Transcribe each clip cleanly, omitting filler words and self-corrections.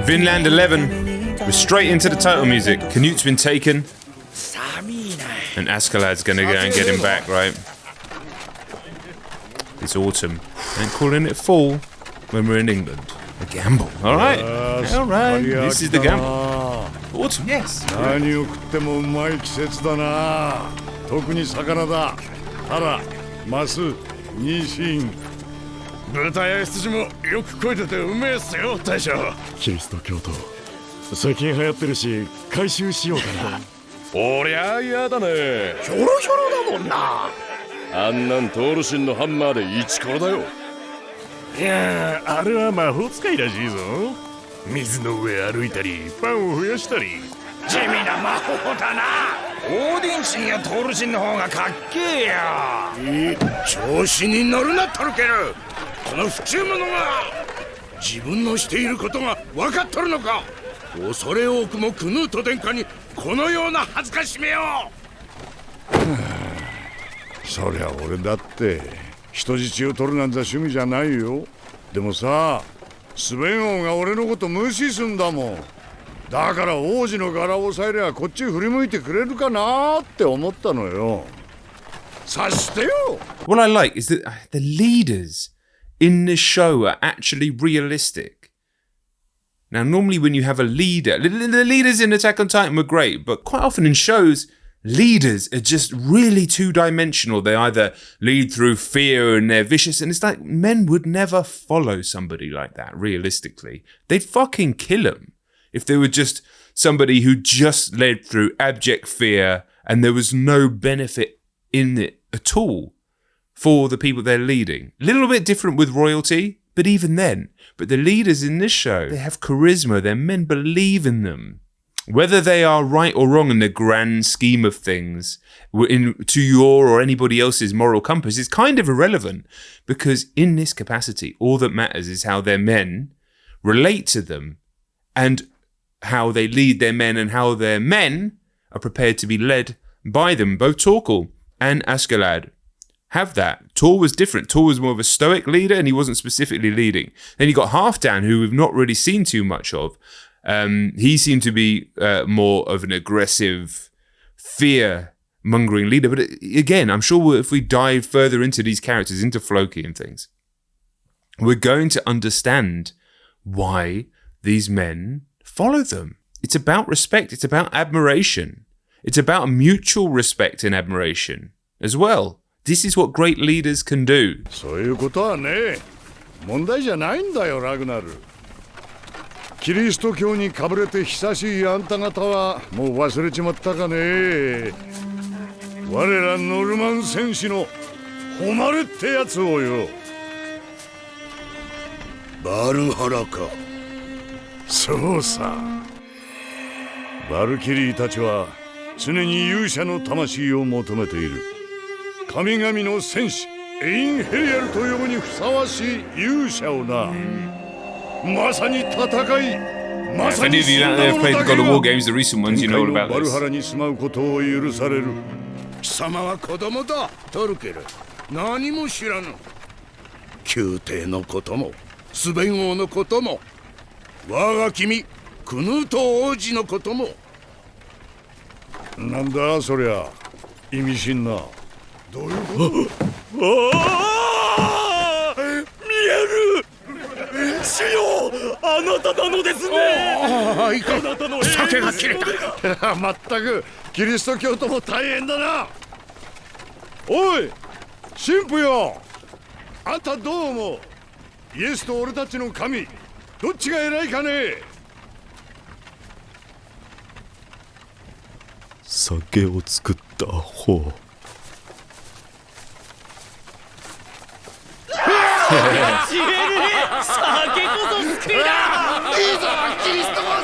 Vinland 11. We're straight into the title music. Canute's been taken. And Askeladd's gonna go and get him back, right? It's autumn. Ain't calling it fall when we're in England. A gamble. Alright. Alright. This is the gamble. Autumn, yes. 何を食ってもうまい季節だな。特に魚だ。タラ、マス、ニシン。豚や羊もよく食えててうめえっすよ、大将。キリスト教徒。最近流行ってるし、回収しようかな。おりゃ嫌だね。ひょろひょろだもんな。あんなんトールシンのハンマーで1コロだよ。いやあれは魔法使いらしいぞ。水の上歩いたりパンを増やしたり。地味な魔法だな。オーディンシンやトールシンの方がかっけえよ。調子に乗るなトルケル。この不忠者が自分のしていることが分かっとるのか。恐れ多くもクヌート殿下にこのような恥ずかしめを。そりゃ俺だって人質を取るなんざ趣味じゃないよ。でもさ、スベン王が俺のこと無視すんだもん。だから王子の柄を押さえりゃこっち振り向いてくれるかなって思ったのよ。察してよ。 What I like is that the leaders in this show are actually realistic. Now, normally when you have a leader, the leaders in Attack on Titan were great, but quite often in shows, leaders are just really two-dimensional. They either lead through fear and they're vicious, and it's like men would never follow somebody like that, realistically. They'd fucking kill him if they were just somebody who just led through abject fear and there was no benefit in it at all for the people they're leading. A little bit different with royalty, but even then. But the leaders in this show, they have charisma. Their men believe in them. Whether they are right or wrong in the grand scheme of things, to your or anybody else's moral compass, is kind of irrelevant. Because in this capacity, all that matters is how their men relate to them and how they lead their men and how their men are prepared to be led by them. Both Torkel and Askeladd have that. Tor was different. Tor was more of a stoic leader and he wasn't specifically leading. Then you got Halfdan, who we've not really seen too much of. He seemed to be more of an aggressive, fear-mongering leader. But again, I'm sure if we dive further into these characters, into Floki and things, we're going to understand why these men follow them. It's about respect. It's about admiration. It's about mutual respect and admiration as well. This is what great leaders can do. そういうことはね、問題じゃないんだよ、ラグナル。キリスト教にかぶれて久しいあんた方はもう忘れちまったかね。我らノルマン戦士の誉れってやつをよ。バルハラか。そうさ。バルキリーたちは常に勇者の魂を求めている。神々の戦士エインヘリアルと呼ぶにふさわしい勇者をな。まさに戦い、まさに死んだ者だけがバルハラに住まうことを許される。貴様は子供だ、トルケル。何も知らぬ。宮廷のこともスベン王のことも我が君クヌート王子のことも。なんだそりゃ意味深な。どういうこと？ああ、見える。主よ、あなたなのですね。ああ、いかん。酒が切れた。まったくキリスト教徒も大変だな。おい、神父よ。あんたどう思う？イエスと俺たちの神、どっちが偉いかね？酒を作った方。酒こそ救いだ。いいぞキリスト坊主。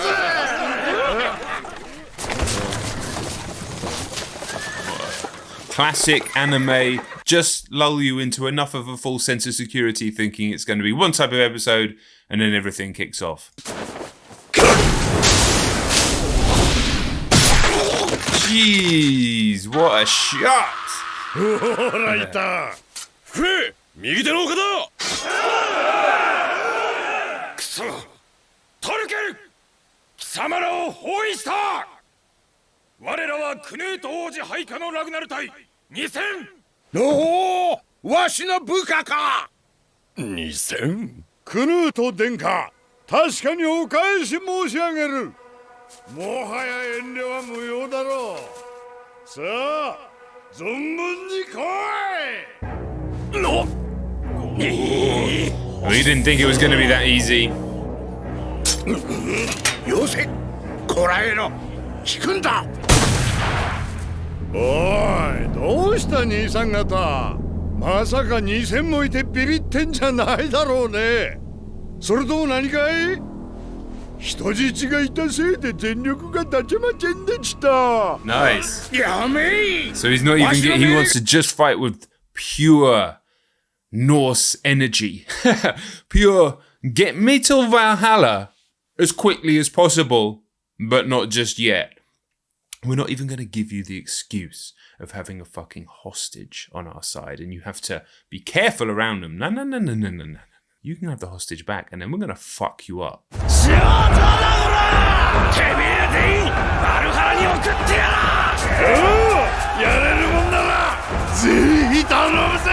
Classic anime, just lull you into enough of a false sense of security thinking it's going to be one type of episode and then everything kicks off. Jeez, what a shot! ほらいた。フェ、右手の岡だ。くそ、貴様らを包囲した。我らはクヌート王子配下のラグナル隊2000。おお、わしの部下か。2000。クヌート殿下、確かにお返し申し上げる。もはや遠慮は無用だろう。さあ、存分に来い。の We didn't think it was going to be that easy. よせ、こらえろ。引くんだ。おい、どうした兄さん方。まさか2000もいてビビってんじゃないだろうね。それとも何かい。人質がいたせいで全力が立ちませんでした。Nice. やめい。 So he's not even he wants to just fight with pure Norse energy. Pure get me to Valhalla as quickly as possible, but not just yet. We're not even going to give you the excuse of having a fucking hostage on our side, and you have to be careful around them. No. You can have the hostage back, and then we're going to fuck you up. てめえ全員バルハラに送ってやら。やれるもんならぜひ頼むぜ。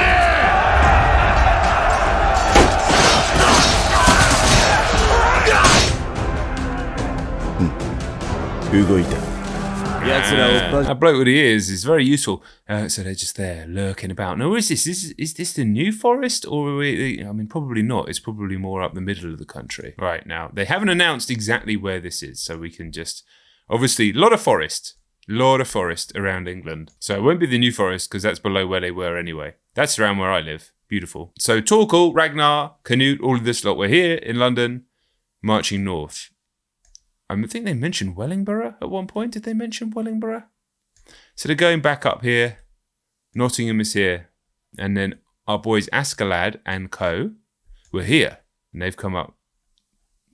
動いた。 That bloke with the ears is very useful. So they're just there lurking about. Now, what is this? Is this the new forest, or are we, I mean, probably not. It's probably more up the middle of the country. Right now, they haven't announced exactly where this is, so we can just obviously a lot of forest around England. So it won't be the new forest because that's below where they were anyway. That's around where I live. Beautiful. So Torkel, Ragnar, Canute, all of this lot. We're here in London, marching north. I think they mentioned Wellingborough at one point. Did they mention Wellingborough? So they're going back up here. Nottingham is here. And then our boys Askeladd and co were here. And they've come up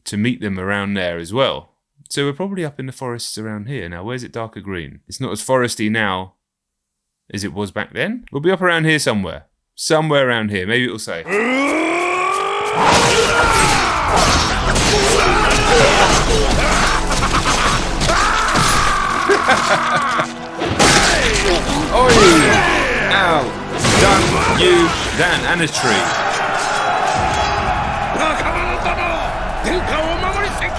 to meet them around there as well. So we're probably up in the forests around here. Now, where's it darker green? It's not as foresty now as it was back then. We'll be up around here somewhere. Somewhere around here. Maybe it'll say. Oi! Ow! Done you then, and a tree. 仲間の殿、殿下をお守りせんか。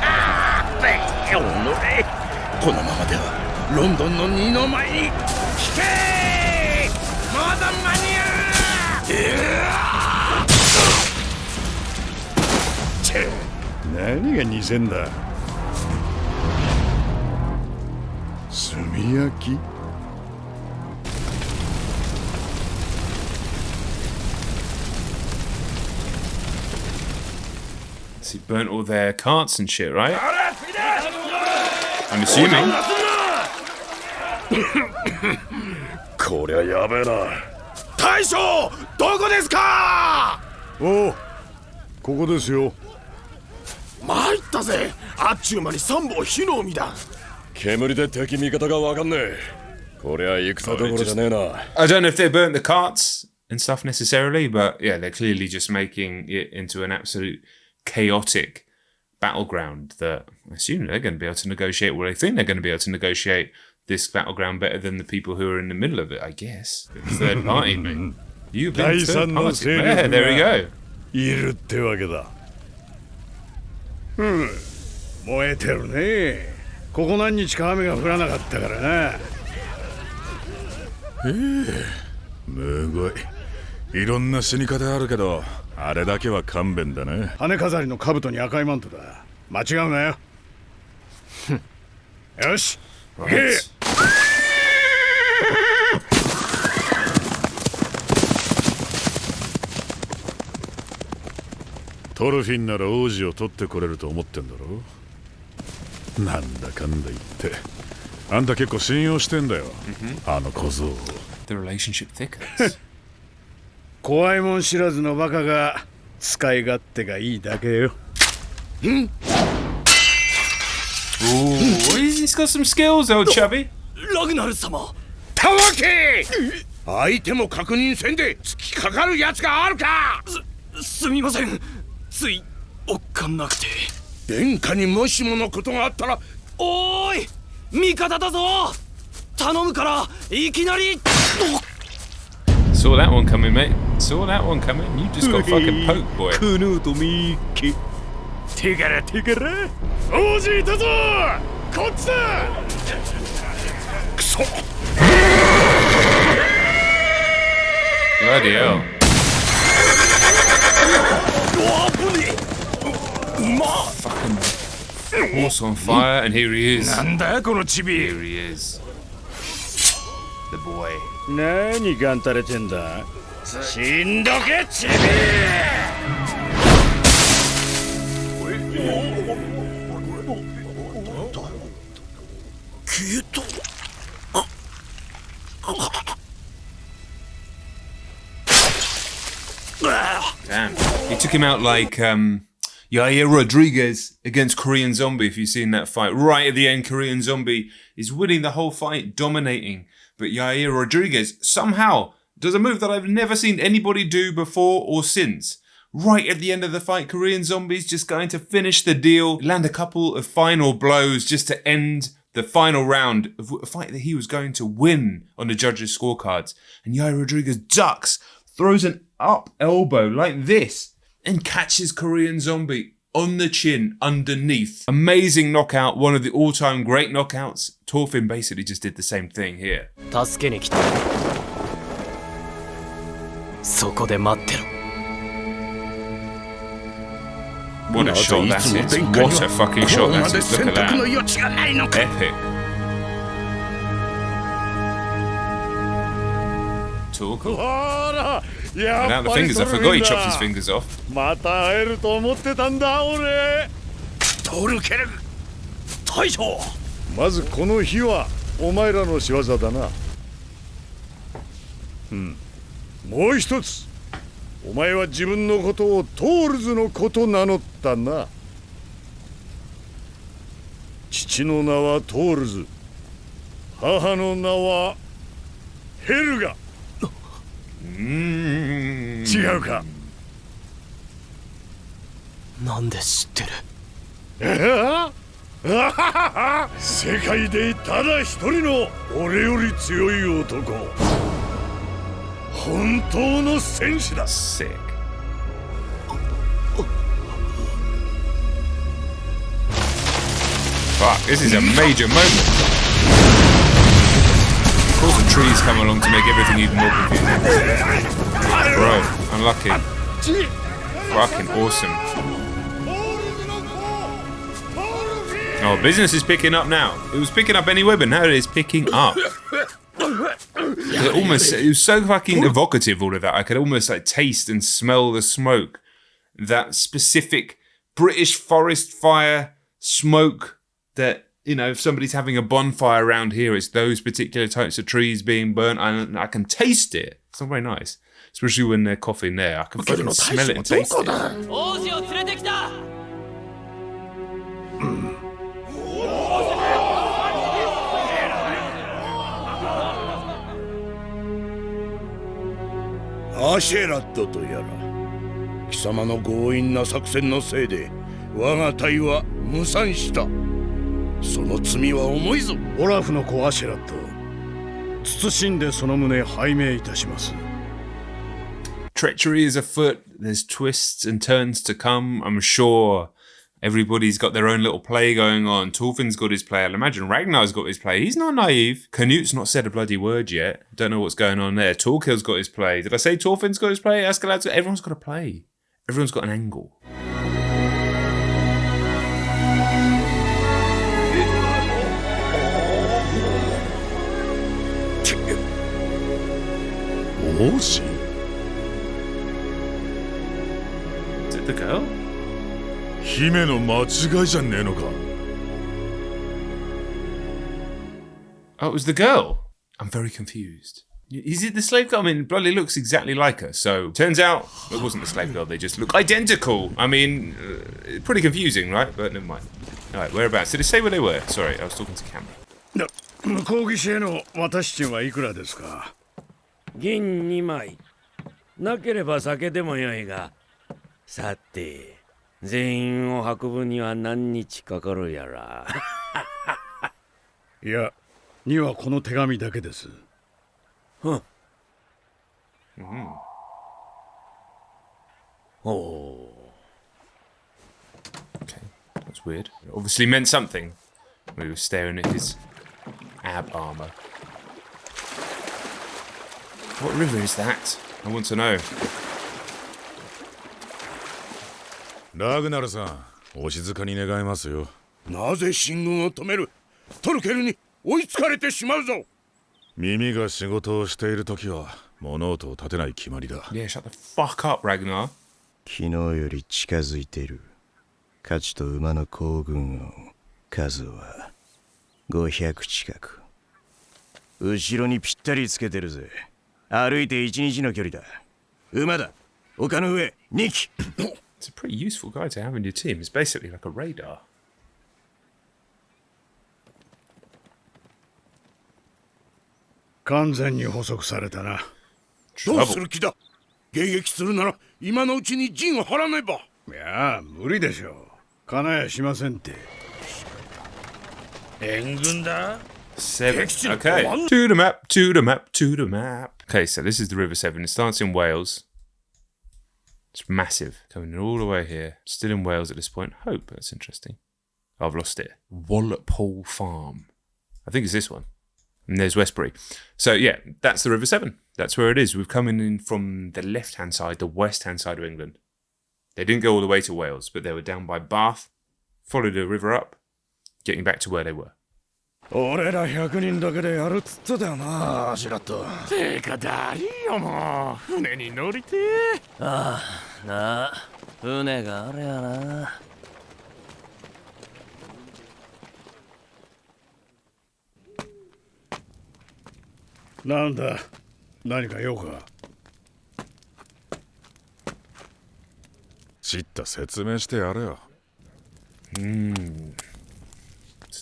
おのれ、このままではロンドンの二の舞に引け。まだ間に合う。チェ、何が2000だ。炭焼き。So he burnt all their carts and shit, right? I'm assuming. こりゃやべえな。大将、どこですか。おう、ここですよ。参ったぜ。あっちゅう間に三本火の海だ。煙で敵味方がわかんねえ。こりゃ戦どころじゃねえな。I don't know if they burnt the carts and stuff necessarily, but yeah, they're clearly just making it into an absolute chaotic battleground that I assume they're going to be able to negotiate. Well, they think they're going to be able to negotiate this battleground better than the people who are in the middle of it, I guess. The third party, mate. You've been third party. Yeah, there we go. いるってわけだ。燃えてるね。ここ何日か雨が降らなかったからな。むごい。いろんな死に方あるけど、あれだけは勘弁だね。羽飾りの兜に赤いマントだ。間違うなよ。よし。トルフィンなら王子を取ってこれると思ってんだろ。なんだかんだ言ってあんた結構信用してんだよ、あの小僧を。 The relationship thickens. 怖いもん知らずのバカが使い勝手がいいだけよ。Ooh, he's got some skills, old chubby. ラグナル様。たわけ。相手も確認せんで突きかかるやつがあるか。すみません。ついおっかなくて。殿下にもしものことがあったら。おーい、味方だぞ。頼むからいきなり。Saw that one coming, mate. Saw that one coming. You just got fucking poked, boy. クヌーとミッキー。手柄手柄。王子いたぞ。こっちだ。くそ。Bloody hell. うまっ。 Horse on fire, and here he is. なんだこのチビ。 Here he is. The boy. 何がんたれてんだ。死んどけチビ。消えた。 Damn. He took him out like Yair Rodriguez against Korean Zombie, if you've seen that fight. Right at the end, Korean Zombie is winning the whole fight, dominating. But Yair Rodriguez somehow does a move that I've never seen anybody do before or since. Right at the end of the fight, Korean Zombie's just going to finish the deal, land a couple of final blows just to end the final round of a fight that he was going to win on the judges' scorecards. And Yair Rodriguez ducks, throws an up elbow like this, and catches Korean Zombie on the chin underneath. Amazing knockout, one of the all-time great knockouts. Torfin basically just did the same thing here. 助けに来た。そこで待ってろ。 What a shot that is. What a fucking shot that is. Look at that. Epic. Talk. ほら。 Without the fingers, I forgot he chopped his fingers off. また会えると思ってたんだ俺。トルケル大将。まずこの火はお前らの仕業だな。もう一つ、お前は自分のことをトールズのこと名乗ったな。父の名はトールズ、母の名はヘルガ。違うか。なんで知ってる。世界でただ一人の俺より強い男、本当の戦士だ。 Sick. Fuck, this is a major moment. Of course the trees come along to make everything even more confusing. Bro, unlucky. Fucking awesome. Oh, business is picking up now. It was picking up anyway, but now it is picking up. It was so fucking evocative, all of that. I could almost like taste and smell the smoke. That specific British forest fire smoke that, you know, if somebody's having a bonfire around here, it's those particular types of trees being burnt. I can taste it. It's not very nice. Especially when they're coughing there. I can fucking smell it and taste it. 王子を連れてきた。アシェラットとやら、貴様の強引な作戦のせいで我が隊は無惨した。その罪は重いぞ。オラフの子アシェラット、謹んでその旨拝命いたします。 Treachery is afoot. There's twists and turns to come. I'm sure everybody's got their own little play going on. Torfin's got his play. I'll imagine Ragnar's got his play. He's not naive. Canute's not said a bloody word yet. Don't know what's going on there. Torkill's got his play. Did I say Torfin's got his play? Askalad's got... Everyone's got a play. Everyone's got an angle. Is it the girl? 姫の間違いじゃねえのか。 Oh, it was the girl. I'm very confused. Is it the slave girl? I mean, bloody looks exactly like her. So, turns out it wasn't the slave girl. They just look identical. I mean, pretty confusing, right? But never mind. All right, whereabouts? Did it say where they were? Sorry, I was talking to camera. 向こう岸への渡し賃はいくらですか。銀2枚なければ酒でもよいが、さて全員を運ぶには何日かかるやら。いや、にはこの手紙だけです。うん。お Okay, that's weird. It obviously meant something. We were staring at his ab armor. What river is that? I want to know. ラグナルさん、お静かに願いますよ。なぜ進軍を止める？トルケルに追いつかれてしまうぞ。耳が仕事をしているときは物音を立てない決まりだ。Yeah, shut the fuck up, Ragnar. 昨日より近づいている。価値と馬の行軍音、数は500近く。後ろにぴったりつけてるぜ。歩いて1日の距離だ。馬だ。丘の上、2機。It's a pretty useful guy to have in your team. It's basically like a radar. 完全に捕捉されたな。どうする気だ？迎撃するなら今のうちに陣を張らねば。いや、無理でしょう。金やしませんって。援軍だ。 Seven. Okay. To the map, to the map, to the map. Okay, so this is the River Severn. It starts in Wales. It's massive. Coming all the way here. Still in Wales at this point. Hope. That's interesting. I've lost it. Walpole Farm. I think it's this one. And there's Westbury. So yeah, that's the River Severn. That's where it is. We've come in from the left-hand side, the west-hand side of England. They didn't go all the way to Wales, but they were down by Bath, followed the river up, getting back to where they were. 俺ら100人だけでやるっつってたよな、シラット。てかだりよ、もう船に乗りてー。ああ、なあ、船があれやな。なんだ、何か用か。知った説明してやれよ。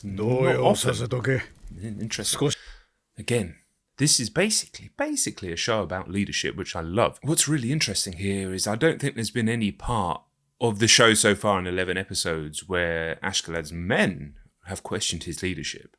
動揺させとけ。 Interesting. Again, this is basically a show about leadership, which I love. What's really interesting here is I don't think there's been any part of the show so far in 11 episodes where Ashgalad's men have questioned his leadership.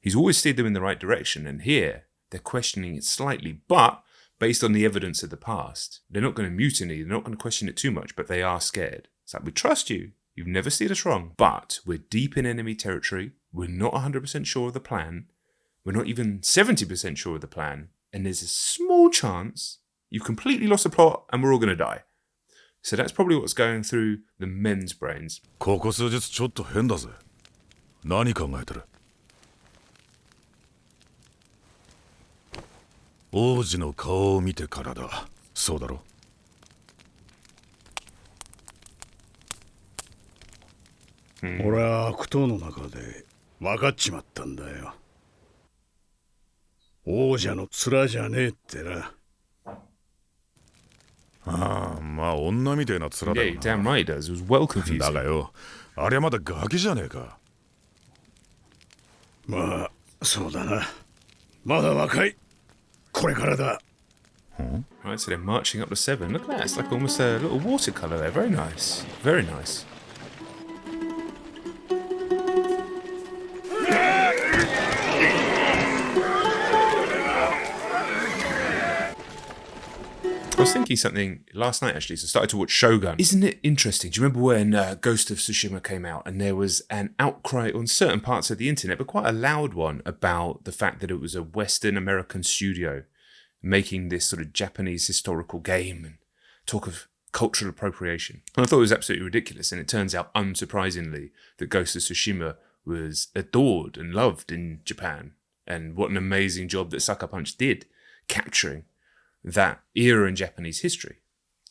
He's always steered them in the right direction, and here they're questioning it slightly, but based on the evidence of the past. They're not going to mutiny, they're not going to question it too much, but they are scared. It's like, we trust you. You've never steered us wrong, but we're deep in enemy territory. We're not 100% sure of the plan. We're not even 70% sure of the plan. And there's a small chance you've completely lost the plot and we're all going to die. So that's probably what's going through the men's brains. ここ数日ちょっと変だぜ。何考えてる？王子の顔を見てからだ。そうだろ？俺は悪党の中で分かっちまったんだよ。王者の面じゃねえってな。ああ、まあ女みてえな面だ Yeah, よ you're な。 damn right it does. It was well だ confusing. がよ、あれはまだガキじゃねえか。まあ、そうだな。まだ若い。これからだ。Right, so they're marching up to 7. Look at that. It's like almost a little watercolour there. Very nice. Very nice. I was thinking something last night, actually, so I started to watch Shogun. Isn't it interesting? Do you remember when Ghost of Tsushima came out and there was an outcry on certain parts of the internet, but quite a loud one, about the fact that it was a Western American studio making this sort of Japanese historical game and talk of cultural appropriation. And I thought it was absolutely ridiculous, and it turns out, unsurprisingly, that Ghost of Tsushima was adored and loved in Japan, and what an amazing job that Sucker Punch did capturing that era in Japanese history.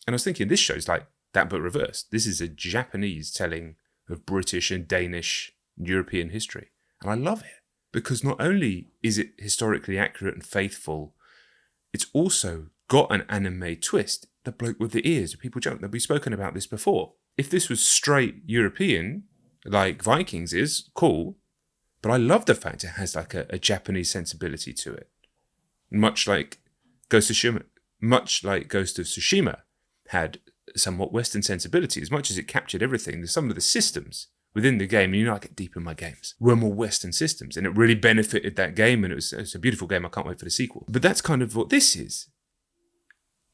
And I was thinking, this show's like that but reversed. This is a Japanese telling of British and Danish and European history. And I love it, because not only is it historically accurate and faithful, it's also got an anime twist. The bloke with the ears, people joke that we've spoken about this before. If this was straight European, like Vikings is, cool. But I love the fact it has like a Japanese sensibility to it. Much like Ghost of Tsushima had somewhat Western sensibility. As much as it captured everything, some of the systems within the game, and you know I get deep in my games, were more Western systems, and it really benefited that game, and it was a beautiful game. I can't wait for the sequel. But that's kind of what this is.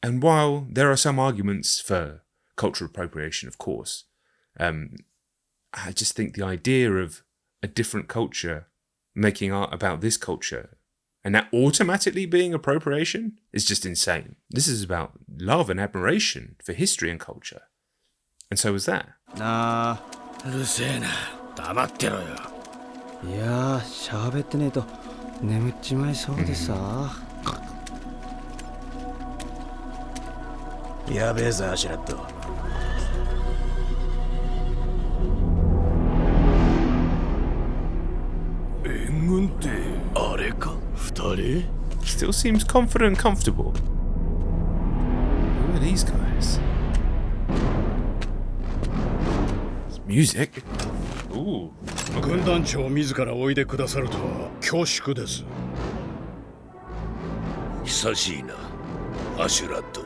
And while there are some arguments for cultural appropriation, of course, I just think the idea of a different culture making art about this culture and that automatically being appropriation is just insane. This is about love and admiration for history and culture. And so was that. なあ、うるせえな、黙ってろよ。いやー、喋ってねえと眠っちまいそうでさ。やべえぞアシュラット。援軍ってあれか、二人？ Still seems confident and comfortable. Who are these guys? It's music. Ooh. 軍団長自らおいでくださるとは恐縮です。久しいな、アシュラット。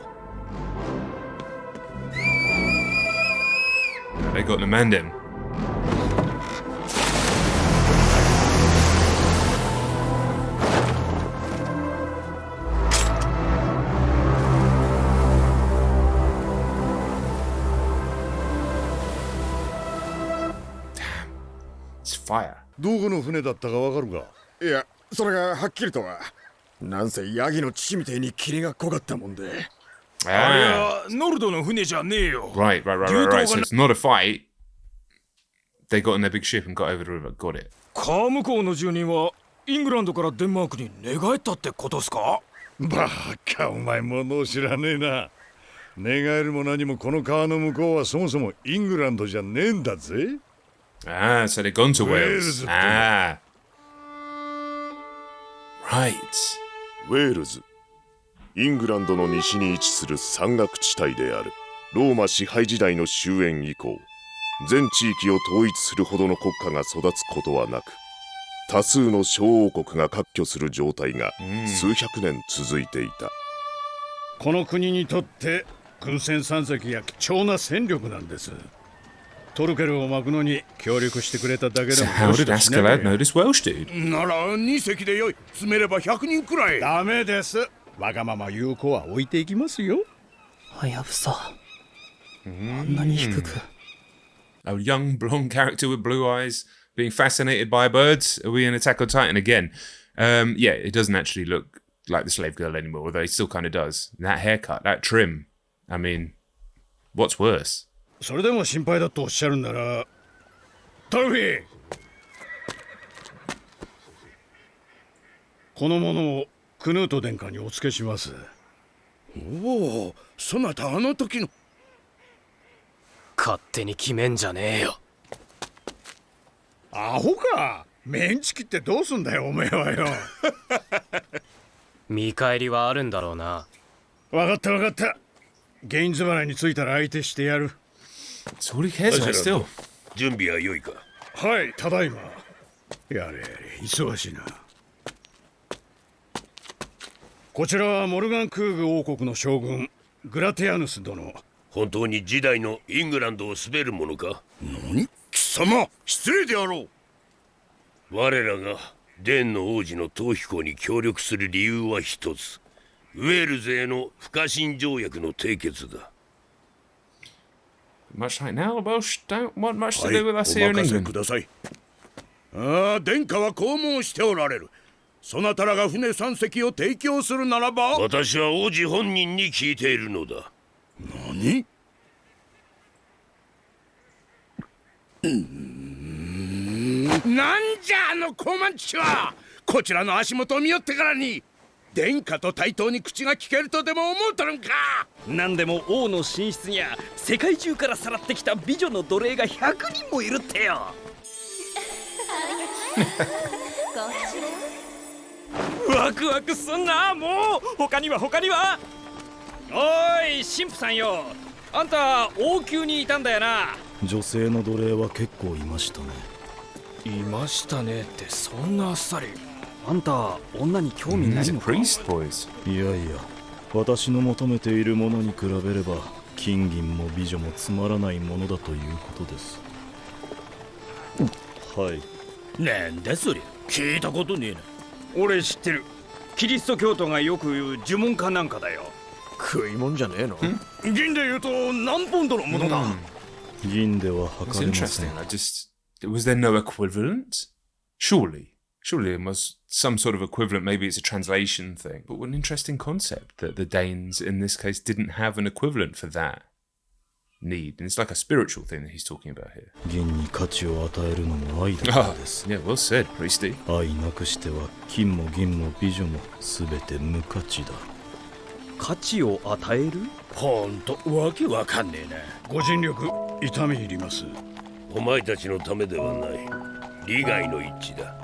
They got the man in. Fire. どこの船だったかわかるか？いや、それがはっきりとは。なんせヤギの父みてえに霧が濃かったもんで。あれ Ah. はノルドの船じゃねえよ。 Right. So it's not a fight. They got in their big ship and got over the river. Got it. 川向こうの住人はイングランドからデンマークに寝返ったってことすか？バカ、お前物を知らねえな。寝返るも何もこの川の向こうはそもそもイングランドじゃねえんだぜ。Ah, so they've gone to Wales. Wales. Ah. Right. ウェールズ、イングランドの西に位置する山岳地帯である。ローマ支配時代の終焉以降、全地域を統一するほどの国家が育つことはなく、多数の小王国が割拠する状態が数百年続いていた。この国にとって軍船3隻や貴重な戦力なんです。トルケルを巻くのに協力してくれただけで So も how did Askeladd know this Welsh dude? なら2隻でよい。詰めれば100人くらい。ダメです。わがまま言う子は置いていきますよ。はやぶさ。あんなに低く。A young blonde character with blue eyes being fascinated by birds. Are we in Attack on Titan again? Yeah, it doesn't actually look like the slave girl anymore, although it still kind of does. That haircut, that trim. I mean, what's worse? それでも心配だとおっしゃるなら、トルフィー、このものをクヌート殿下にお付けします。おお、そなたあの時の。勝手に決めんじゃねえよ。アホか。メンチ切ってどうすんだよおめえはよ。見返りはあるんだろうな。わかったわかった。ゲインズ払いについたら相手してやる。That's all he cares about still. 準備は良いか？はい、ただいま。やれやれ、忙しいな。こちらはモルガンクーグ王国の将軍グラティアヌス殿。本当に時代のイングランドを滑るものか？何？貴様、失礼であろう。我らがデンの王子の逃避行に協力する理由は一つ。ウェールズへの不可侵条約の締結だ。Much like now, Welsh don't want much to はい、 do with us お here in 任せ England. ください。ああ、殿下は拷問しておられる。そなたらが船3隻を提供するならば、私は王子本人に聞いているのだ。何？なんじゃあの高慢ちは。こちらの足元を見よってからに殿下と対等に口が聞けるとでも思うとるんか。なんでも王の寝室には世界中からさらってきた美女の奴隷が100人もいるってよ。ワクワクすんな。もう他にはおーい神父さんよ、あんた王宮にいたんだよな。女性の奴隷は結構いましたね。いましたねってそんなあっさり。あんた女に興味な He's い a のか？ priest, boys. いやいや、私の求めているものに比べれば金銀も美女もつまらないものだということです。はい。なんだそれ、聞いたことねえな。俺知ってる。キリスト教徒がよく言う呪文かなんかだよ。食いもんじゃねえの？銀で言うと何ポンドのものだ？銀では測れません。 Was there no equivalent? Surely there was some sort of equivalent. Maybe it's a translation thing. But what an interesting concept that the Danes in this case didn't have an equivalent for that need. And it's like a spiritual thing that he's talking about here. 銀に価値を与えるのも愛だからです。Yeah, well said, Priesty. 愛なくしては金も銀も美女もすべて無価値だ。価値を与える？ほんとわけわかんねえな。ご尽力痛み入ります。お前たちのためではない。利害の一致だ。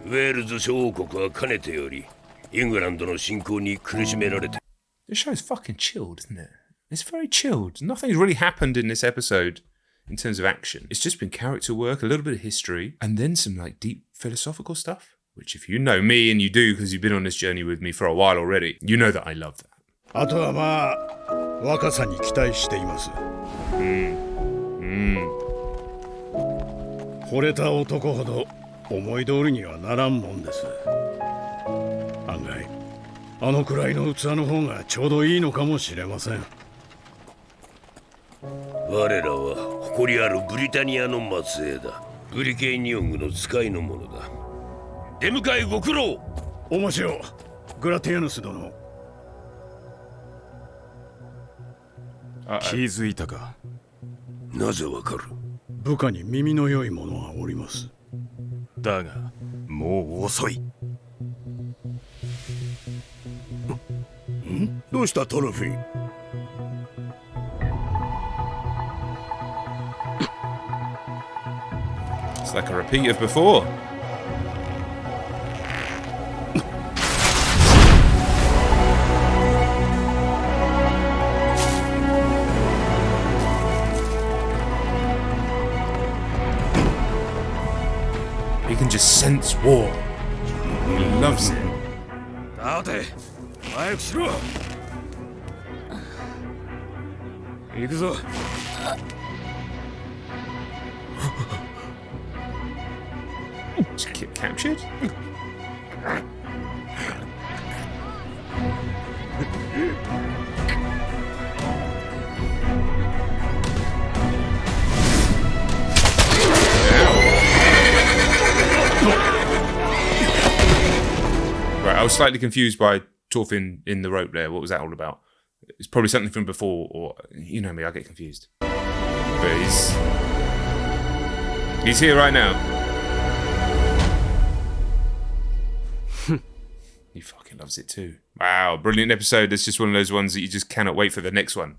ウェールズ諸王国はかねてよりイングランドの侵攻に苦しめられて。 This show's fucking chilled, isn't it? It's very chilled. Nothing's really happened in this episode in terms of action. It's just been character work, a little bit of history, and then some like deep philosophical stuff. Which if you know me, and you do because you've been on this journey with me for a while already, you know that I love that. あとはまあ若さに期待しています。惚れた男ほど思い通りにはならんもんです。案外あのくらいの器の方がちょうどいいのかもしれません。我らは誇りあるブリタニアの末裔だ。ブリケイニオングの使いの者だ。出迎えご苦労。面白い。グラティアヌス殿。気づいたか？なぜわかる？部下に耳の良い者がおります。だがもう遅い。どうしたトロフィー？ It's like a repeat of before. He can just sense war. He loves it. 待て、早くしろ。行くぞ。Just get captured? Right, I was slightly confused by Torfin in the rope there. What was that all about? It's probably something from before, or you know me, I get confused. But he's here right now. He fucking loves it too. Wow, brilliant episode. It's just one of those ones that you just cannot wait for the next one.